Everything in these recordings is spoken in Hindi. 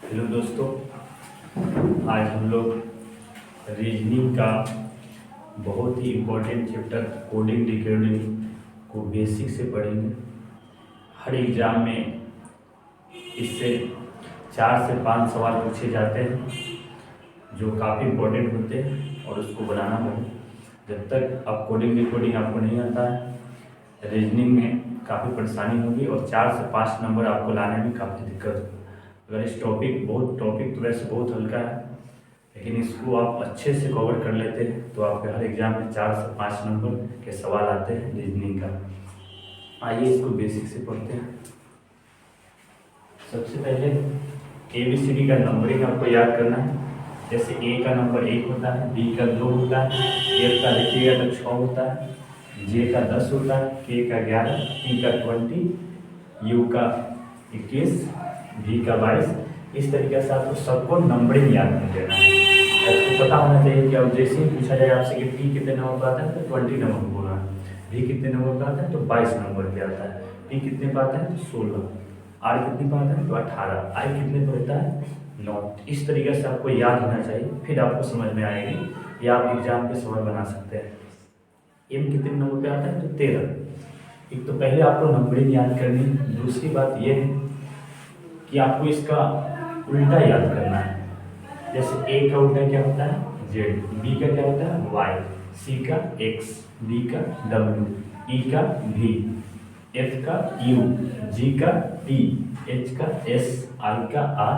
हेलो दोस्तों, आज हम लोग रीजनिंग का बहुत ही इम्पोर्टेंट चैप्टर कोडिंग डिकोडिंग को बेसिक से पढ़ेंगे। हर एग्ज़ाम में इससे 4 से 5 सवाल पूछे जाते हैं जो काफ़ी इम्पोर्टेंट होते हैं और उसको बनाना बहुत, जब तक अब कोडिंग डिकोडिंग आपको नहीं आता है रीजनिंग में काफ़ी परेशानी होगी और 4 से 5 नंबर आपको लाने में काफ़ी दिक्कत होगी। अगर इस टॉपिक तो वैसे बहुत हल्का है, लेकिन इसको आप अच्छे से कवर कर लेते हैं तो आपके हर एग्जाम में 4 से 5 नंबर के सवाल आते हैं रीजनिंग का। आइए इसको बेसिक से पढ़ते हैं। सबसे पहले ABCD का नंबरिंग आपको याद करना है। जैसे A का नंबर 1 होता है, B का 2 होता है, F का देखिएगा तो 6 होता है, J का 10 होता है, K का 11, P का 20, U का 21, V का 22। इस तरीके से आपको सबको नंबरिंग याद कर देना है। आपको पता होना चाहिए कि अब जैसे ही पूछा जाए आपसे कि P कितने नंबर पर आता है तो 20 नंबर पर बोलना है, V कितने नंबर पर आता है तो 22 नंबर पे आता है, P कितने पर आता है तो 16, R कितने पर आता है तो 18, I कितने पर होता है 9। इस तरीके से आपको याद होना चाहिए, फिर आपको समझ में आएगी या आप एग्जाम के सवाल बना सकते हैं। M कितने नंबर पे आता है तो 13। एक तो पहले आपको नंबरिंग याद करनी है। दूसरी बात यह है कि आपको इसका उल्टा याद करना है। जैसे A का उल्टा क्या होता है Z, B का क्या होता है Y, C का X, D का W, E का V, F का U, G का T, H का S, I का R,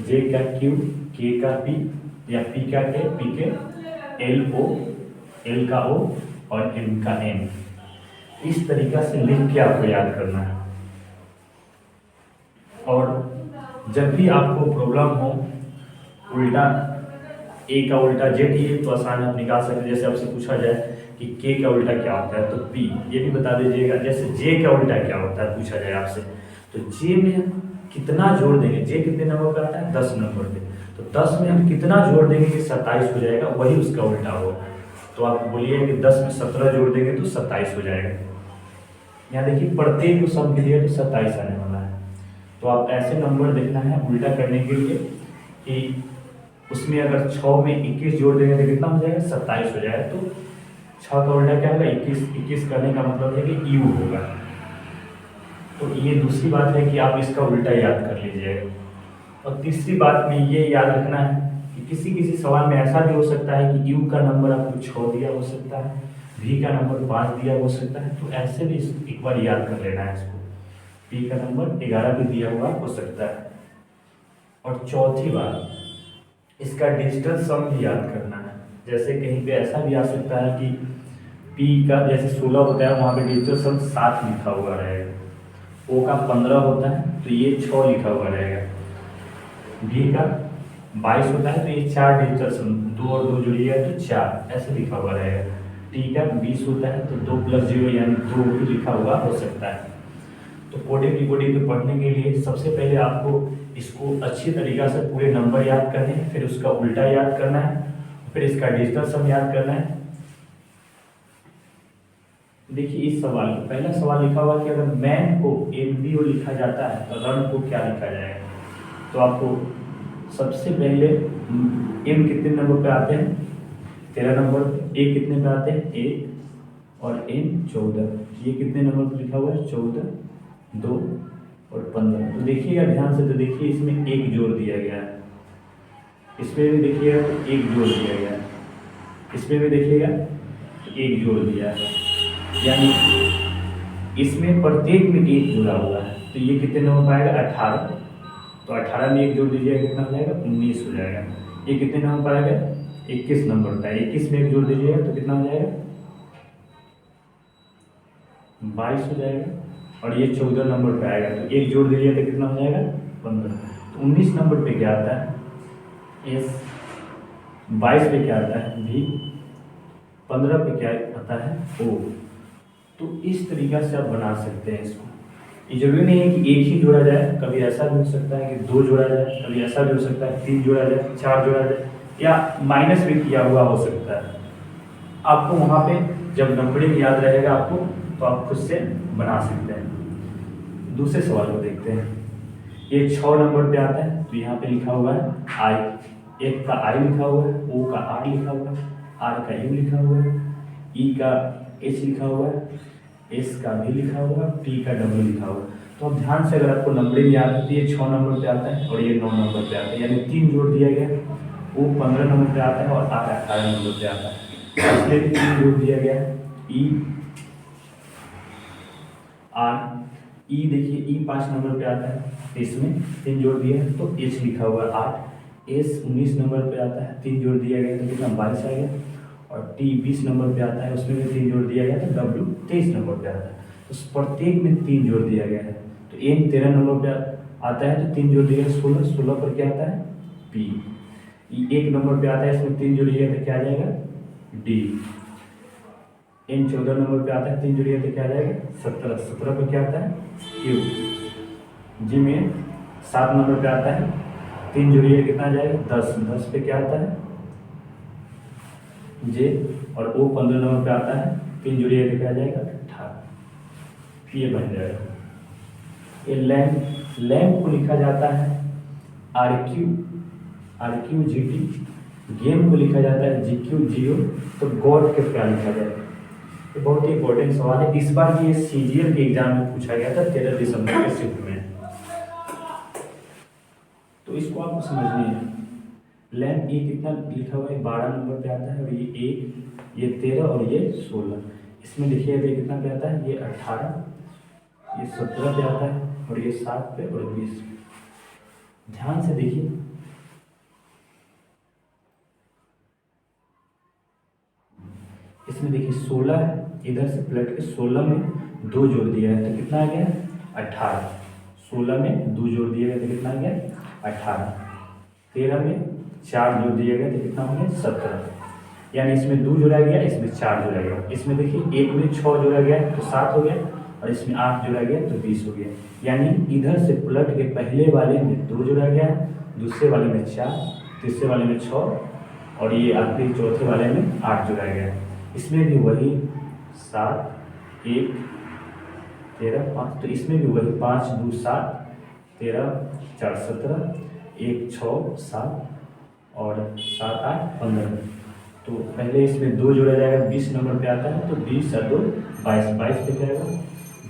J का Q, K का P या P का K, P के L O, L का O और M का M। इस तरीका से लिख के आपको याद करना है। और जब भी आपको प्रॉब्लम हो उल्टा A का उल्टा Z, ये तो आसान आप निकाल सकते हैं। जैसे आपसे पूछा जाए कि K का उल्टा क्या होता है तो P, ये भी बता दीजिएगा। जैसे J का उल्टा क्या होता है पूछा जाए आपसे तो J में हम कितना जोड़ देंगे, J कितने नंबर पर आता है 10 नंबर पे, तो 10 में हम कितना जोड़ देंगे कि 27 हो जाएगा, वही उसका उल्टा होगा। तो आप बोलिए कि 10 में 17 जोड़ देंगे तो 27 हो जाएगा। यहाँ देखिए प्रत्येक को सम के लिए तो 27 आने वाला है। तो आप ऐसे नंबर देखना है उल्टा करने के लिए कि उसमें अगर 6 में 21 जोड़ देंगे तो कितना हो जाएगा 27 हो जाएगा। तो 6 का उल्टा क्या होगा 21, 21 करने का मतलब है कि U होगा। तो ये दूसरी बात है कि आप इसका उल्टा याद कर लीजिएगा। और तीसरी बात में ये याद रखना है कि किसी किसी सवाल में ऐसा भी हो सकता है कि U का नंबर आपको 6 दिया हो सकता है, V का नंबर 5 दिया हो सकता है, तो ऐसे भी एक बार याद कर लेना है इसको। P का नंबर 11 भी दिया हुआ हो सकता है। और चौथी बात, इसका डिजिटल सम भी याद करना है। जैसे कहीं पे ऐसा भी आ सकता है कि P का जैसे 16 होता है, वहाँ पे डिजिटल सम 7 लिखा हुआ रहेगा। O का 15 होता है तो ये 6 लिखा हुआ रहेगा। V का 22 होता है तो ये 4 डिजिटल सम, 2 और 2 जोड़िएगा तो 4 ऐसे लिखा हुआ रहेगा। T का 20 होता है तो 2 + 0 यानी 2 भी लिखा हुआ हो सकता है। तो कोडिंग डिकोडिंग को पढ़ने के लिए सबसे पहले आपको इसको अच्छी तरीक़ा से पूरे नंबर याद करने हैं, फिर उसका उल्टा याद करना है, फिर इसका डिजिटल सम याद करना है। देखिए इस सवाल में पहला सवाल लिखा हुआ कि अगर मैन को MBO लिखा जाता है तो रन को क्या लिखा जाएगा। तो आपको सबसे पहले M कितने नंबर पे आते हैं 13 नंबर पे, A कितने पे आते हैं 1 और M 14, ये कितने नंबर पर लिखा हुआ है 14, 2 और 15। तो देखिएगा ध्यान से, तो देखिए इसमें 1 जोड़ दिया गया है, इसमें भी देखिएगा 1 जोड़ दिया गया है, इसमें भी देखिएगा 1 जोड़ दिया है, यानी इसमें प्रत्येक में 1 जुड़ा हुआ है। तो ये कितने नंबर पर आएगा 18, तो 18 में 1 जोड़ दीजिएगा कितना हो जाएगा 19 हो जाएगा। ये कितने नंबर पर आएगा 21 नंबर पर, 21 में 1 जोड़ दीजिएगा तो कितना हो जाएगा 22 हो जाएगा। और ये 14 नंबर पे आएगा तो 1 जोड़ दीजिए तो कितना हो जाएगा 15। तो 19 नंबर पे क्या आता है S, 22 पे क्या आता है V, 15 पे क्या आता है O। तो इस तरीक़ा से आप बना सकते हैं इसको। ये जरूरी नहीं है कि 1 ही जोड़ा जाए, कभी ऐसा भी हो सकता है कि 2 जोड़ा जाए, कभी ऐसा भी हो सकता है 3 जोड़ा जाए, 4 जोड़ा जाए, या माइनस भी किया हुआ हो सकता है। आपको वहाँ पे जब नंबरिंग याद रहेगा आपको तो आप खुद से बना सकते हैं। दूसरे सवाल को देखते हैं। ये 6 नंबर पे आता है, तो यहाँ पे लिखा हुआ है आई, एक का आई लिखा हुआ है, ओ का आर लिखा हुआ है, आर का यू लिखा हुआ है, ई का एच लिखा हुआ है, एस का भी लिखा हुआ है, टी का डब्ल्यू लिखा हुआ है। तो अब ध्यान से अगर आपको नंबरिंग याद है तो ये 6 नंबर पे आता है और ये 9 नंबर पे आता है, यानी 3 जोड़ दिया गया। ओ 15 नंबर पे आता है और आर 18 नंबर पे आता है, इसलिए भी 3 जोड़ दिया गया है। ई आर ई देखिए ई 5 नंबर पे आता है, इसमें 3 जोड़ दिया है तो एच लिखा हुआ है 8। एस 19 नंबर पे आता है, 3 जोड़ दिया गया तो कितना 22 आ गया। और टी 20 नंबर पे आता है, उसमें भी 3 जोड़ दिया गया तो डब्ल्यू 23 नंबर पे आता है। तो प्रत्येक में 3 जोड़ दिया गया है। तो एन 13 नंबर पे आता है तो 3 जोड़ दिया गया 16, 16 पर क्या आता है पी। ई 1 नंबर पे आता है, इसमें 3 जोड़िएगा तो क्या आ जाएगा डी। एन 14 नंबर पे आता है, 3 जोड़िएगा तो क्या आ जाएगा 17, 17 पे क्या आता है क्यू। जी में 7 नंबर पे आता है, 3 जोड़िएगा कितना आ जाएगा 10, 10 पे क्या आता है जे। और ओ 15 नंबर पे आता है, 3 जोड़िएगा तो क्या आ जाएगा 18, ये बन जाएगा। ये लैम्प, लैम्प को लिखा जाता है R Q, R Q G T. Game को लिखा जाता है जी क्यू जियो। तो गॉड के क्या लिखा जाएगा। ये बहुत ही इंपॉर्टेंट सवाल है, इस बार ये सीजीएल के एग्जाम में पूछा गया था 13 दिसंबर के शिफ्ट में, तो इसको आपको समझनी है। लैम्प ये कितना लिखा हुआ है 12 नंबर पे आता है, और ये 1, ये 13 और ये 16। इसमें लिखिए ये कितना पे आता है ये 18, ये 17 पे आता है, और ये 7 पे और 20। ध्यान से देखिए, इसमें देखिए 16 है, इधर से पलट के 16 में 2 जोड़ दिया है तो कितना आ गया 18। 16 में 2 जोड़ दिया गया तो कितना आ गया 18। 13 में 4 जोड़ दिया गया तो कितना हो गया 17। यानी इसमें 2 जोड़ा गया, इसमें 4 जोड़ा गया। इसमें देखिए एक में 6 जोड़ा गया तो 7 हो गया, और इसमें 8 जोड़ा गया तो 20 हो गया। यानी इधर से पलट के पहले वाले में 2 जोड़ा गया, दूसरे वाले में 4, तीसरे वाले में 6, और ये आखिरी चौथे वाले में 8 जोड़ा गया। इसमें भी वही 7, 1, 13, 5, तो इसमें भी वही 5, 2, 7, 13, 4, 17, 1, 6, 7 और 7, 8, 15। तो पहले इसमें 2 जोड़ा जाएगा, 20 नंबर पे आता है तो 20 और 2 22, 22 पे क्या आएगा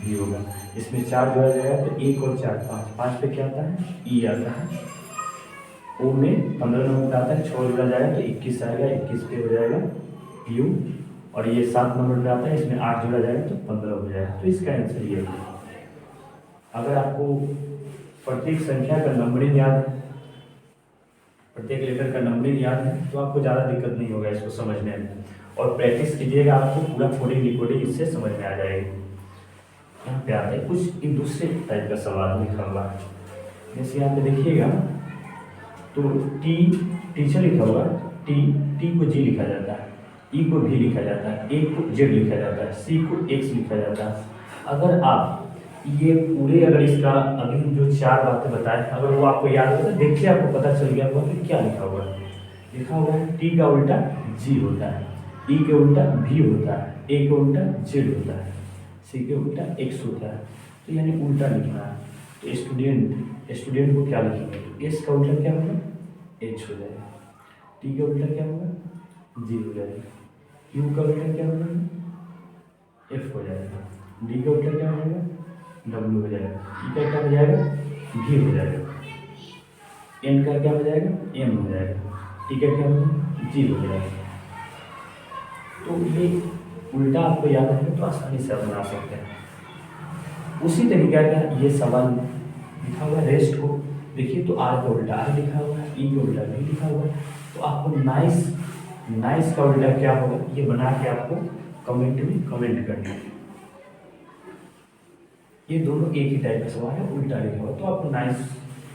भी होगा। इसमें 4 जोड़ा जाएगा तो 1 और 4 5, 5 पे क्या आता है ई आता है। ओ में 15 नंबर पे आता है, 6 जोड़ा जाएगा तो 21 आएगा, 21 पे हो जाएगा यू। और ये 7 नंबर पे आता है, इसमें 8 जोड़ा जाएगा तो 15 हो जाएगा। तो इसका आंसर ये है। अगर आपको प्रत्येक संख्या का नंबरिंग याद है, प्रत्येक लेटर का नंबरिंग याद है, तो आपको ज़्यादा दिक्कत नहीं होगा इसको समझने में। और प्रैक्टिस कीजिएगा, आपको पूरा कोडिंग डिकोडिंग इससे समझ में आ जाएगी। यहाँ पे आता है कुछ एक दूसरे टाइप का सवाल लिखा हुआ है, जैसे यहाँ पे देखिएगा तो टी टीचर लिखा हुआ, टी को जी लिखा जाता है, ई को भी लिखा जाता है, ए को जेड लिखा जाता है, सी को एक्स लिखा जाता है। अगर आप ये पूरे अगर इसका अभी जो 4 बातें बताए अगर वो आपको याद हो तो देखिए आपको पता चल गया होगा कि क्या लिखा हुआ है। लिखा हुआ है टी का उल्टा जी होता है, ई के उल्टा भी होता है, ए के उल्टा जेड होता है, सी के उल्टा एक्स होता है। तो यानी उल्टा लिखना है। तो स्टूडेंट को क्या लिखेंगे, तो एस का उल्टा क्या होगा एच हो जाएगा, टी का उल्टा क्या होगा जी हो जाएगा, यू का उल्टा क्या होगा एफ हो जाएगा, डी का उल्टा क्या हो जाएगा डब्ल्यू हो जाएगा, ई का क्या हो जाएगा भी हो जाएगा, एन का क्या हो जाएगा एम हो जाएगा, टी का क्या हो जाएगा जी हो जाएगा। तो ये उल्टा आपको याद है तो आसानी से आप बना सकते हैं। उसी तरीका का ये सवाल लिखा हुआ है रेस्ट को देखिए, तो आर का उल्टा आर लिखा हुआ है, ई का उल्टा भी लिखा हुआ है। तो आपको नाइस का उल्टा क्या होगा ये बना के आपको कमेंट में कमेंट करना है। ये दोनों एक ही टाइप का सवाल है, उल्टा लिखा हुआ, तो आपको नाइस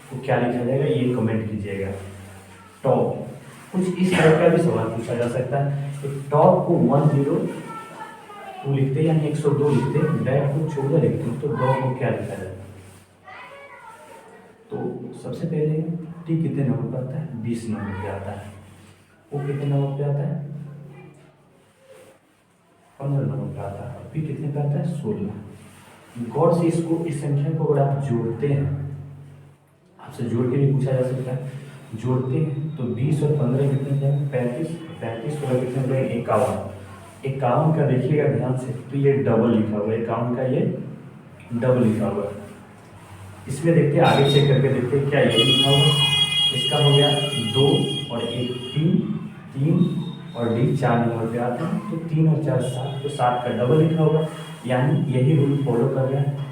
को क्या लिखा जाएगा ये कमेंट कीजिएगा। टॉप कुछ इस टाइप का भी सवाल पूछा जा सकता है। तो टॉप को 102 लिखते हैं यानी 102 लिखते हैं, बैक को 14 लिखते हैं, तो डॉग को क्या लिखा जाएगा। तो सबसे पहले टी कितने नंबर पर आता है 20 नंबर पे आता है, वो कितने नंबर पे आता है 15 नंबर पे आता है, पी कितने पे आता है 16। गौर से इसको इस संख्या को अगर आप जोड़ते हैं आपसे जोड़ के भी पूछा जा सकता है। जोड़ते हैं तो 20 और 15 कितने जाए 35, 35 और कितने जाए 51। 51 का देखिएगा ध्यान से, तो ये डबल लिखा हुआ है, 51 का ये डबल लिखा हुआ है। इसमें देखते हैं, आगे चेक करके देखते हैं क्या ये लिखा हुआ है। इसका हो गया 2 और 1 3, 3 और डी 4 नंबर पे आता है, तो 3 और 4 7, तो 7 का डबल लिखा हुआ, यानी यही रूल फॉलो कर रहे हैं,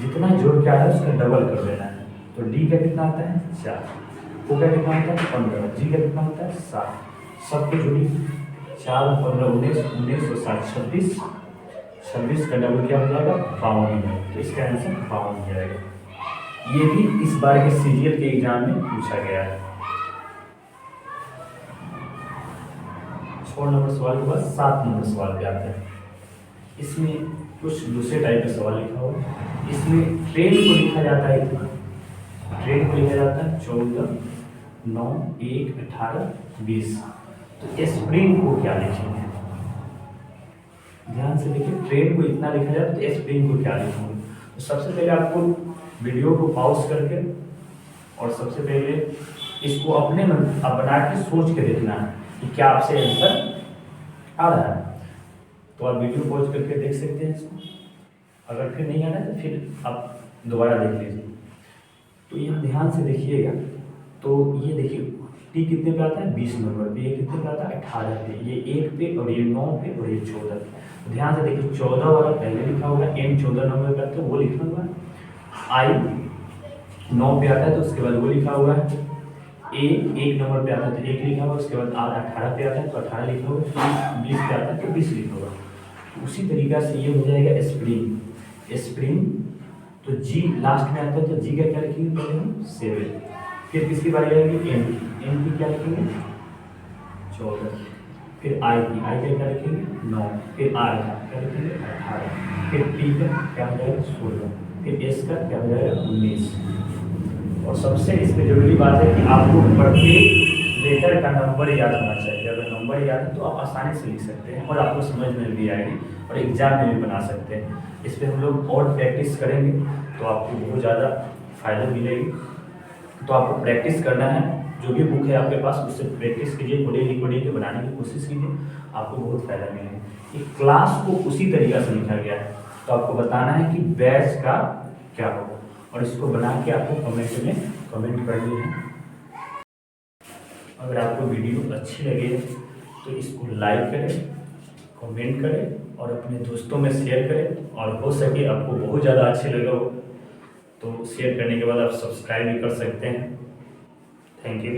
जितना जोड़ के आया है उसका डबल कर देना है। तो डी का कितना आता है 4, ओ का कितना आता है 15, जी का कितना आता है 7, सबको जोड़ी 4 और 15 19, 19 और 7 26, 26 का डबल क्या हो जाएगा 52, तो इसका आंसर 52 हो जाएगा। ये भी इस बार के सीजीएल के एग्जाम में पूछा गया है। 6 नंबर सवाल के बाद 7 नंबर सवाल पे आते हैं। इसमें कुछ दूसरे टाइप का सवाल लिखा हुआ है। इसमें ट्रेन को लिखा जाता है इतना, ट्रेन को लिखा जाता है 14 9 1 18 20, तो स्प्रिंग को क्या लिखेंगे? ध्यान से देखिए, ट्रेन को इतना लिखा जाता है तो स्प्रिंग को क्या लिखेंगे? तो सबसे पहले आपको वीडियो को पॉज करके और सबसे पहले इसको अपने मन आप बना के सोच के देखना है कि क्या आपसे आंसर आ रहा है। तो आप वीडियो पॉज करके देख सकते हैं इसको, अगर फिर नहीं आ रहा है तो फिर आप दोबारा देख लीजिए। तो यहाँ ध्यान से देखिएगा, तो ये देखिए टी कितने पे आता है 20 नंबर पे, ये कितने पे आता है 18 पे, ये 1 पे और ये 9 पे और ये 14 पे। तो ध्यान से देखिए 14 वाला पहले लिखा हुआ है, एम 14 नंबर पे आता है वो लिखा हुआ है, आई 9 पे आता है तो उसके बाद वो लिखा हुआ है, ए 1 नंबर पे आता है तो 1 लिखा हुआ है, उसके बाद आर 18 पे आता है तो 18 लिखा हुआ है, 20 पे आता है तो 20 लिखा हुआ है। उसी तरीका से ये हो जाएगा स्प्रिंग। स्प्रिंग तो जी लास्ट में आता है तो जी का क्या लिखेंगे पहले हम 7, फिर किसकी बारी आएगी एम की, एम की क्या लिखेंगे 14, फिर आई की, आई का क्या लिखेंगे 9, फिर आर का क्या लिखेंगे 18, फिर टी का क्या हो जाएगा 16, फिर एस का क्या हो जाएगा 19। और सबसे इसमें जरूरी बात है कि आपको प्रत्येक लेटर का नंबर याद होना चाहिए। अगर नंबर याद है तो आप आसानी से लिख सकते हैं और आपको समझ में भी आएगी और एग्जाम में भी बना सकते हैं। इस पर हम लोग और प्रैक्टिस करेंगे तो आपको बहुत ज़्यादा फायदा मिलेगी। तो आपको प्रैक्टिस करना है, जो भी बुक है आपके पास उससे प्रैक्टिस कीजिए, कोडिंग के बनाने की कोशिश कीजिए, आपको बहुत फायदा मिलेगा। ये क्लास को उसी तरीका से लिखा गया है, तो आपको बताना है कि बैच का क्या होगा और इसको बना के आपको कमेंट में कमेंट करनी है। अगर आपको वीडियो अच्छी लगे तो इसको लाइक करें, कमेंट करें और अपने दोस्तों में शेयर करें, और हो सके आपको बहुत ज़्यादा अच्छे लगा हो तो शेयर करने के बाद आप सब्सक्राइब भी कर सकते हैं। Thank you.